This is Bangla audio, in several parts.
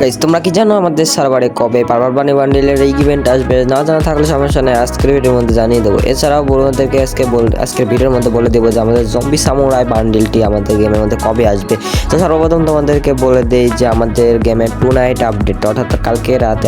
গাইস তোমরা কি জানো আমাদের সার্ভারে কবে পারবার বানি বান্ডিলের এই ইভেন্ট আসবে? না জানা থাকলে সমস্যা নেই, আজকের ভিডিওর মধ্যে জানিয়ে দেবো। এছাড়াও বন্ধুদেরকে আজকের ভিডিওর মধ্যে বলে দেবো যে আমাদের জম্বি সামুরাই বান্ডিলটি আমাদের গেমের মধ্যে কবে আসবে। তো সর্বপ্রথম তোমাদেরকে বলে দেই যে আমাদের গেমের টু নাইট আপডেট, অর্থাৎ কালকে রাতে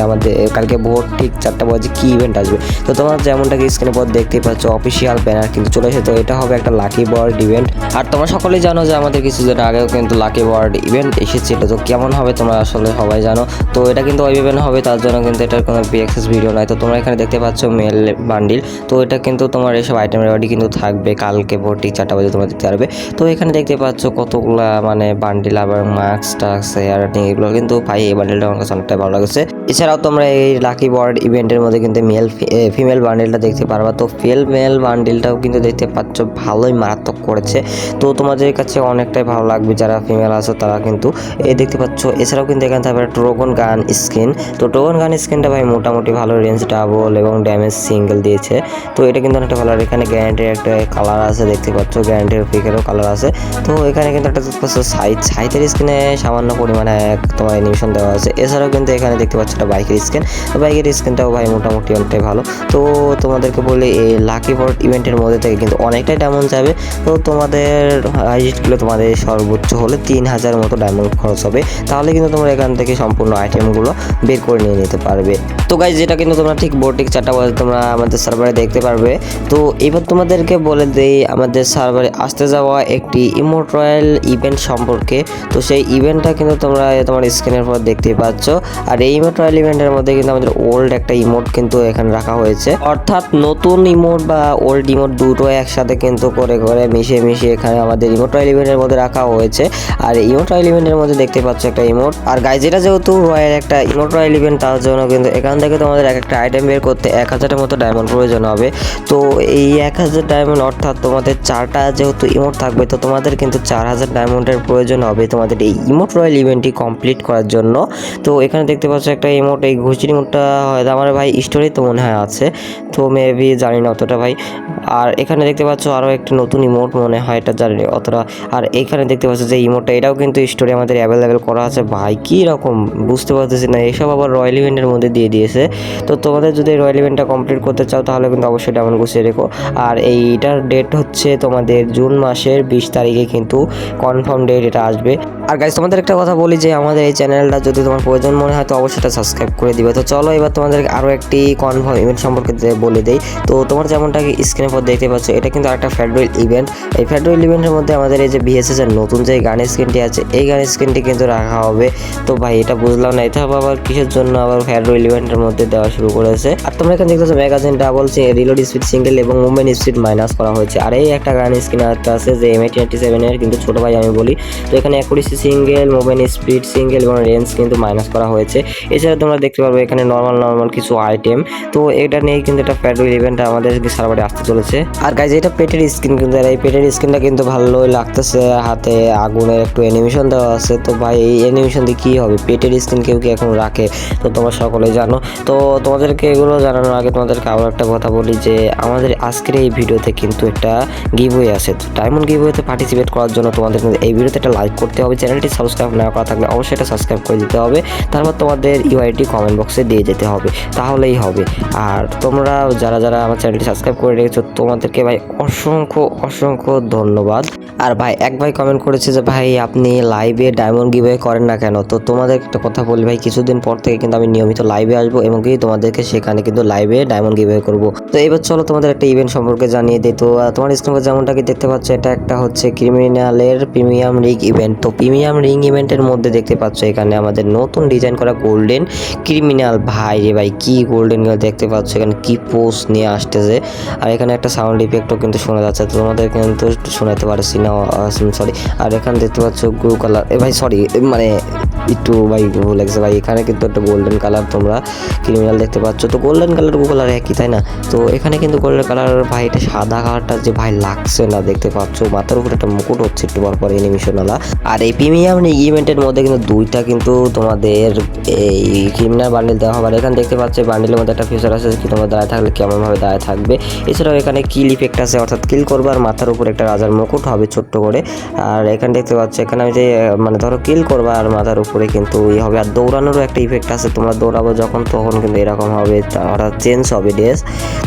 কালকে ভোর ঠিক 4টা বাজে কি ইভেন্ট আসবে। তো তোমরা যেমনটাকে স্ক্রিনের পর দেখতেই পাচ্ছ অফিসিয়াল ব্যানার কিন্তু চলে এসেছে। তো এটা হবে একটা লাকি বার্ড ইভেন্ট। আর তোমরা সকলেই জানো যে আমাদের কিছুদিন আগেও কিন্তু লাকি বার্ড ইভেন্ট এসেছিল। তো কেমন হবে তোমরা আসলে সবাই জানো। তো এটা কিন্তু ওই ইভেন্ট হবে, তার জন্য কিন্তু এটার কোনো পিএক্সএস ভিডিও নয়। তো তোমরা এখানে দেখতে পাচ্ছ মেল বান্ডিল। তো এটা কিন্তু তোমার এসব আইটেম রেডি কিন্তু থাকবে কালকে ভোর ঠিক 4টা বাজে তোমরা দেখতে পারবে। তো এখানে দেখতে পাচ্ছ কতগুলা মানে বান্ডিল, আবার মাস্ক টাক্স আর এগুলো কিন্তু ভাই এই বান্ডিলটা আমার কাছে অনেকটাই ভালো লাগছে। এছাড়াও তোমরা এই লাকি বার্ড ইভেন্টের মধ্যে কিন্তু ফিমেল বান্ডিলটা দেখতে পারবা। তো ফিমেল বান্ডিলটাও কিন্তু দেখতে পাচ্ছ ভালোই মারাত্মক করেছে। তো তোমাদের কাছে অনেকটাই ভালো লাগবে যারা ফিমেল আছে তারা কিন্তু এই দেখতে পাচ্ছ। এছাড়াও কিন্তু এখানে থাকবে ড্রাগন গান স্কিন। তো ড্রাগন গান স্কিনটা ভাই মোটামুটি ভালো, রেঞ্জ ডাবল এবং ড্যামেজ সিঙ্গেল দিয়েছে। তো এটা কিন্তু অনেকটা ভালো। আর এখানে গ্যারান্টির একটা কালার আছে দেখতে পাচ্ছ, গ্যারান্টির পিকেরও কালার আছে। তো এখানে কিন্তু একটা দেখতে পাচ্ছ সাইথের স্কিনে সামান্য পরিমাণে তোমার অ্যানিমেশন দেওয়া আছে। এছাড়াও কিন্তু এখানে দেখতে পাচ্ছ একটা বাইকের স্কিন। তো বাইকের স্কিনটাও ভাই মোটামুটি অনেকটাই ভালো। তো তোমাদেরকে বলি এই লাকি বার্ড ইভেন্টের মধ্যে থেকে কিন্তু অনেকটাই ডায়মন্ড যাবে। তো তোমাদের হাইস্টগুলো তোমাদের সর্বোচ্চ হলে 3000 মতো ডায়মন্ড খরচ হবে। তাহলে কিন্তু তোমরা এখান থেকে সম্পূর্ণ আইটেমগুলো বের করে নিয়ে নিতে পারবে। তো গাইজ যেটা কিন্তু তোমরা ঠিক বোর্ডিক 4টা বাজে তোমরা আমাদের সার্ভারে দেখতে পারবে। তো এবার তোমাদেরকে বলে দেই আমাদের সার্ভারে আসতে যাওয়া একটি ইমোট রয়্যাল ইভেন্ট সম্পর্কে। তো সেই ইভেন্টটা কিন্তু তোমরা তোমার স্ক্রিনের পর দেখতেই পাচ্ছ। আর এই ইমোট রয়্যাল ইভেন্টের মধ্যে কিন্তু আমাদের ওল্ড একটা ইমোট কিন্তু এখানে রাখা হয়েছে, অর্থাৎ নতুন ইমোট বা ওল্ড ইমোট দুটো একসাথে কিন্তু করে মিশিয়ে এখানে আমাদের ইমোট রয়্যাল ইভেন্টের মধ্যে রাখা হয়েছে। আর ইমোট রয়্যাল ইভেন্টের মধ্যে দেখতে পাচ্ছ একটা ইমোট। আর গাইজ এটা যেহেতু রয়্যাল একটা ইমোট রয়্যাল ইভেন্ট, তার জন্য কিন্তু এখান থেকে তোমাদের একটা আইটেম বের করতে 1000-এর মতো ডায়মন্ড প্রয়োজন হবে। তো এই 1000 ডায়মন্ড, অর্থাৎ তোমাদের 4টা যেহেতু ইমোট থাকবে, তো তোমাদের কিন্তু 4000 ডায়মন্ডের প্রয়োজন হবে তোমাদের এই ইমোট রয়্যাল ইভেন্টটি কমপ্লিট করার জন্য। তো এখানে দেখতে পাচ্ছ একটা ইমোট, এই ঘুষির ইমোটটা হয়তো আমার ভাই স্টোরি তো মনে হয় আছে, তো মেবি জানি না অতটা ভাই। আর এখানে দেখতে পাচ্ছ আরও একটা নতুন ইমোট মনে হয়, এটা জানি অতটা। আর এখানে দেখতে পাচ্ছ যে ইমোটটা, এটাও কিন্তু স্টোরি আমাদের অ্যাভেলেবেল করা আছে। ভাই কী রকম বুঝতে পারতেছি না, এসব আবার রয়্যাল ইভেন্টের মধ্যে দিয়ে দিয়েছে। তো তোমাদের যদি রয়্যাল ইভেন্টটা কমপ্লিট করতে চাও তাহলে কিন্তু অবশ্যই ডায়মন্ড গুছিয়ে রেখো। আর এইটার ডেট হচ্ছে তোমাদের জুন মাসের 20 তারিখে কিন্তু কনফার্ম ডেট এটা আসবে। আর গাইস তোমাদের একটা কথা বলি যে আমাদের এই চ্যানেলটা যদি তোমার প্রয়োজন মনে হয় তো অবশ্যই এটা সাবস্ক্রাইব করে দিবে। তো চলো এবার তোমাদেরকে আরও একটি কনফার্ম ইভেন্ট সম্পর্কে বলে দেই। তো তোমার যেমনটাকে স্ক্রিনের পর দেখতে পাচ্ছ, এটা কিন্তু আরেকটা ফেডারেল ইভেন্ট। এই ফেডারেল ইভেন্টের মধ্যে আমাদের এই যে বিএসএস এর নতুন যে গান স্ক্রিনটি আছে, এই গান স্ক্রিনটি কিন্তু রাখা হবে। তো ভাই এটা বুঝলাম না, এটা আবার কিসের জন্য আবার ফেডারেল ইভেন্টের মধ্যে দেওয়া শুরু করেছে। আর তোমরা এখানে দেখতে পাচ্ছ magazine double reload speed single এবং মুভমেন্ট স্পিড মাইনাস করা হয়েছে। আর এই একটা গান স্ক্রিন আছে যে M1897 এর কিন্তু ছোট ভাই আমি বলি। তো এখানে accuracy single, movement speed single এবং রেঞ্জ কিন্তু মাইনাস করা হয়েছে। এছাড়া তোমরা দেখতে পারবে এখানে নর্মাল কিছু আইটেম। তো এটা নিয়ে কিন্তু একটা ফেডারেল ইভেন্ট আমাদের সার্ভারে আসতে চলেছে। আর গাইজ এটা পেটের স্কিন কিন্তু, এই পেটের স্কিনটা কিন্তু ভালোই লাগতেছে, হাতে আগুনের একটু অ্যানিমেশন দেওয়া আছে। তো ভাই এই অ্যানিমেশন দিয়ে কী হবে, পেটের স্কিন কেউ কি এখন রাখে? তো তোমরা সকলেই জানো। তো তোমাদেরকে এগুলো জানানোর আগে তোমাদেরকে আবার একটা কথা বলি যে আমাদের আজকের এই ভিডিওতে কিন্তু একটা গিভওয়ে আছে। তো ডায়মন্ড গিভওয়েতে পার্টিসিপেট করার জন্য তোমাদের কিন্তু এই ভিডিওতে একটা লাইক করতে হবে, চ্যানেলটি সাবস্ক্রাইব না করা থাকলে অবশ্যই এটা সাবস্ক্রাইব করে দিতে হবে। তারপর তোমাদের ইউআইডি কমেন্ট বক্সে দিয়ে যেতে হবে, তাহলেই হবে। আর তোমরা যারা আমার চ্যানেলটি সাবস্ক্রাইব করে রেখেছো তোমাদেরকে ভাই অসংখ্য ধন্যবাদ। আর ভাই এক ভাই কমেন্ট করেছে যে ভাই আপনি লাইভে ডায়মন্ড গিভওয়ে করেন না কেন? তো তোমাদের একটা কথা বলি ভাই, কিছুদিন পর থেকে কিন্তু আমি নিয়মিত লাইভে আসবো এবং কি তোমাদেরকে সেখানে কিন্তু লাইভে ডায়মন্ড গিভওয়ে করবো। তো এবার চলো তোমাদের একটা ইভেন্ট সম্পর্কে জানিয়ে দিই। তো তোমার স্ক্রিনে যেমনটাকে দেখতে পাচ্ছ, এটা একটা হচ্ছে ক্রিমিনালের প্রিমিয়াম রিং ইভেন্ট। তো প্রিমিয়াম রিং ইভেন্টের মধ্যে দেখতে পাচ্ছ এখানে আমাদের নতুন ডিজাইন করা গোল্ডেন ক্রিমিনাল। ভাই রে ভাই কি গোল্ডেন দেখতে পাচ্ছ, এখানে কি পোস্ট নিয়ে আসতেছে। আর এখানে একটা সাউন্ড ইফেক্টও কিন্তু শোনা যাচ্ছে, তো তোমাদের কিন্তু শোনাতে পারছি না, সরি। আর এখানে দেখতে পাচ্ছ ব্লু কালার, ভাই সরি মানে একটু ভাই ভুল লাগছে ভাই। এখানে কিন্তু একটা গোল্ডেন কালার তোমরা ক্রিমিনাল দেখতে পাচ্ছ। তো গোল্ডেন কালার ব্লু কালার একই তাই না? তো এখানে কিন্তু গোল্ডেন কালার ভাই, এটা সাদা কালারটা যে ভাই লাগছে না, দেখতে পাচ্ছ মাথার উপরে একটা মুকুট হচ্ছে একটু পর অ্যানিমেশনওয়ালা। আর এই প্রিমিয়াম ইভেন্টের মধ্যে কিন্তু দুইটা কিন্তু তোমাদের এই ক্রিমিনাল বান্ডিল দেওয়া হবে। আর এখানে দেখতে পাচ্ছি বান্ডিলের মধ্যে একটা ফিচার আছে কি তোমরা দাঁড়ায় থাকলে কেমনভাবে দাঁড়ায় থাকবে। এছাড়াও এখানে কিল ইফেক্ট আছে, অর্থাৎ কিল করবে আর মাথার উপর একটা রাজার মুকুট হবে ছোট্ট করে। আর এখানে দেখতে পাচ্ছি এখানে আমি যে মানে ধরো কিল করবা আর মাথার উপরে কিন্তু ই হবে। আর দৌড়ানোরও একটা ইফেক্ট আছে, তোমরা দৌড়াবো যখন তখন কিন্তু এরকম হবে, অর্থাৎ চেঞ্জ হবে ড্রেস।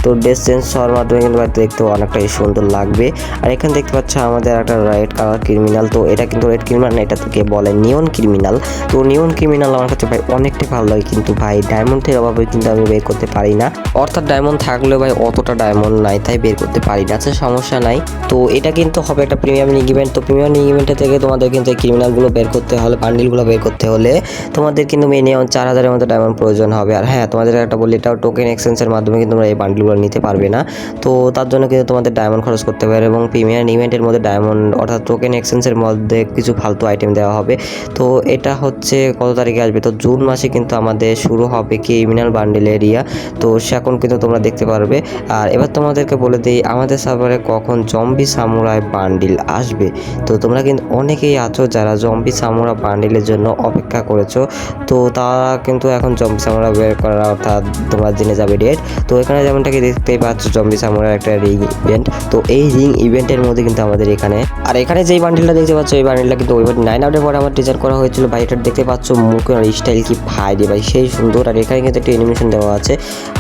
তো ড্রেস চেঞ্জ হওয়ার মাধ্যমে কিন্তু দেখতে অনেকটাই সুন্দর লাগবে। আর এখানে দেখতে পাচ্ছ আমাদের একটা রেড কালার ক্রিমিনাল। তো এটা কিন্তু রেড ক্রিমিনাল না, এটা থেকে বলে নিয়ন ক্রিমিনাল। তো নিয়ন ক্রিমিনাল আমার কাছে ভাই অনেকটাই ভালো লাগে, কিন্তু ভাই ডায়মন্ডের অভাবে কিন্তু আমি বের করতে পারি না, অর্থাৎ ডায়মন্ড থাকলেও ভাই অতটা ডায়মন্ড নাই, তাই বের করতে পারি না। আচ্ছা সমস্যা নাই। তো এটা কিন্তু হবে একটা প্রিমিয়াম লিগ ইভেন্ট। তো প্রিমিয়াম লিগ ইভেন্টে থেকে তোমাদের কিন্তু এই ক্রিমিনালগুলো বের করতে হলে, বান্ডিলগুলো বের করতে হলে তোমাদের কিন্তু মিনিমাম 4000-এর মতো ডায়মন্ড প্রয়োজন হবে। আর হ্যাঁ, তোমাদের একটা বলি, এটাও টোকেন এক্সচেঞ্জের মাধ্যমে কিন্তু তোমরা এই বান্ডিলগুলো নিতে পারবে না। তো তার জন্য কিন্তু তোমাদের ডায়মন্ড খরচ করতে হবে। এবং প্রিমিয়াম ইভেন্টের মধ্যে ডায়মন্ড অর্থাৎ টোকেন এক্সচেঞ্জের মধ্যে কিছু ফালতু আইটেম দেওয়া হবে। তো এটা হচ্ছে কত তারিখে আসবে, তো জুন মাসে কিন্তু আমাদের শুরু হবে ক্রিমিনাল বান্ডিল এরিয়া। তো সেখন কিন্তু তোমরা দেখতে পারবে। আর এবার তোমাদেরকে বলে দিই আমাদের সার্ভারে কখন জম্বি সামুরাই বান্ডিল আসবে। তো তোমরা কিন্তু অনেকেই আছো যারা জম্বি সামুরাই বান্ডিলের জন্য অপেক্ষা করেছো। তো তারা কিন্তু এখন জম্বি সামুরাই বের করা, অর্থাৎ তোমরা জেনে যাবে ডেট। তো এখানে যেমনটাকে দেখতেই পাচ্ছ জম্বি সামুরাই একটা রিং ইভেন্ট। তো এই রিং ইভেন্টের মধ্যে কিন্তু আমাদের এখানে, আর এখানে যেই বান্ডিলটা দেখতে পাচ্ছ এই বান্ডিলটা কিন্তু ওই 9 আপডেট পরে আমার ডিজাইন করা হয়েছিল ভাই। এটা দেখতে পাচ্ছ মুখের স্টাইল কি ভাই রে ভাই, সেই সুন্দর। আর এখানে কিন্তু একটা অ্যানিমেশন দেওয়া আছে।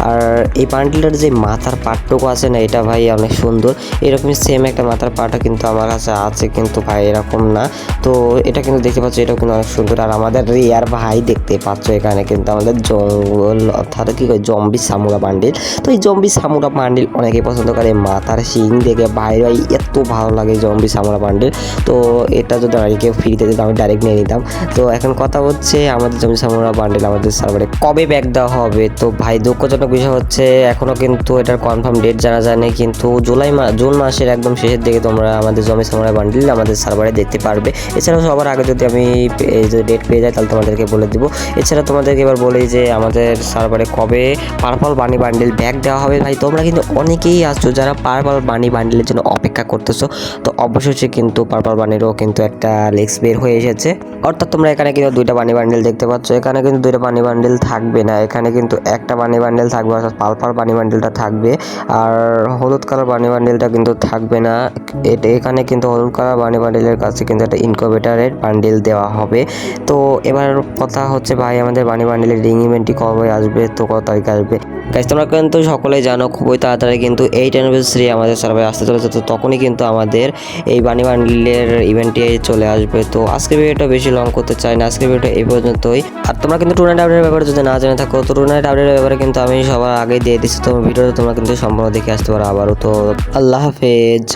আর এই বান্ডিলটার যে মাথার পার্টটুকু আছে না, এটা ভাই অনেক সুন্দর। এরকমই সেম একটা মাথার পার্টও কিন্তু আমার কাছে আছে, কিন্তু ভাই এরকম না। তো এটা কিন্তু দেখতে পাচ্ছ, এটাও কিন্তু অনেক সুন্দর। আর আমাদের রিয়ার ভাই দেখতে পাচ্ছ এখানে কিন্তু আমাদের জঙ্গল, অর্থাৎ কি কয় জম্বি সামুরা বান্ডিল। তো এই জম্বি সামুরা বান্ডিল অনেকেই পছন্দ করে, মাথার শিং দেখে ভাই ভাই এত ভালো লাগে জম্বি সামুরা বান্ডিল। তো এটা যদি আমি কেউ ফ্রিতে দিতাম আমি ডাইরেক্ট নিয়ে নিতাম। তো এখন কথা হচ্ছে আমাদের জম্বি সামুরা বান্ডিল আমাদের সার্ভারে কবে ব্যাক দেওয়া হবে। তো ভাই দুঃখজনক বিষয় হচ্ছে এখনও কিন্তু এটার কনফার্ম ডেট জানা যায়নি, কিন্তু জুন মাসের একদম শেষের দিকে তোমরা আমাদের জম্বি সামুরাই বান্ডিল আমাদের সার্ভারে দেখতে পারবে। এছাড়াও সবার আগে যদি আমি এই যে ডেট পেয়ে যাই তাহলে তোমাদেরকে বলে দিব। এছাড়া তোমাদেরকে এবার বলি যে আমাদের সার্ভারে কবে পার্পল বানি বান্ডিল ব্যাক দেওয়া হবে। ভাই তোমরা কিন্তু অনেকেই আসছো যারা পার্পল বানি বান্ডিলের জন্য অপেক্ষা করতেছো। তো অবশ্যই কিন্তু পার্পল বানিরও কিন্তু একটা লেক্স বের হয়ে এসেছে, অর্থাৎ তোমরা এখানে কিন্তু দুইটা বানি বান্ডিল দেখতে পাচ্ছ। এখানে কিন্তু দুইটা বানি বান্ডিল থাকবে না, এখানে কিন্তু একটা বানি বান্ডিল থাকবে, অর্থাৎ পার্পল বানি বান্ডিলটা থাকবে। আর হলুদ কালার বানি বান্ডিলটা কিন্তু থাকবে না। এখানে কিন্তু হলুদ কালার বানি বান্ডিলের কাছে কিন্তু একটা ইনকিউবেটরের বান্ডিল দেওয়া হবে। তো এবার কথা হচ্ছে ভাই আমাদের বানি বান্ডিলের রিং ইভেন্টটি কবে আসবে, তো কত তারিখে আসবে। গাইস তোমরা কিন্তু সকলেই জানো খুবই তাড়াতাড়ি কিন্তু 8 অ্যানিভার্সারি আমাদের সার্ভারে আসতে চলেছে। তো তখনই কিন্তু আমাদের এই বানি বান্ডিলের ইভেন্টটি চলে আসবে। তো আজকের ভিডিওটা বেশি লং করতে চাই না, আজকের ভিডিওটা এই পর্যন্তই। আর তোমরা কিন্তু টুর্নামেন্ট আপডেটের ব্যাপারে যদি না জেনে থাকো, তো টুর্নামেন্ট আপডেটের ব্যাপারে কিন্তু আমি সবার আগে দিয়ে দিচ্ছি। তো ভিডিওটা তোমরা কিন্তু সম্পূর্ণ দেখে আসতে পারো আবারও। তো আল্লাহ হাফেজ।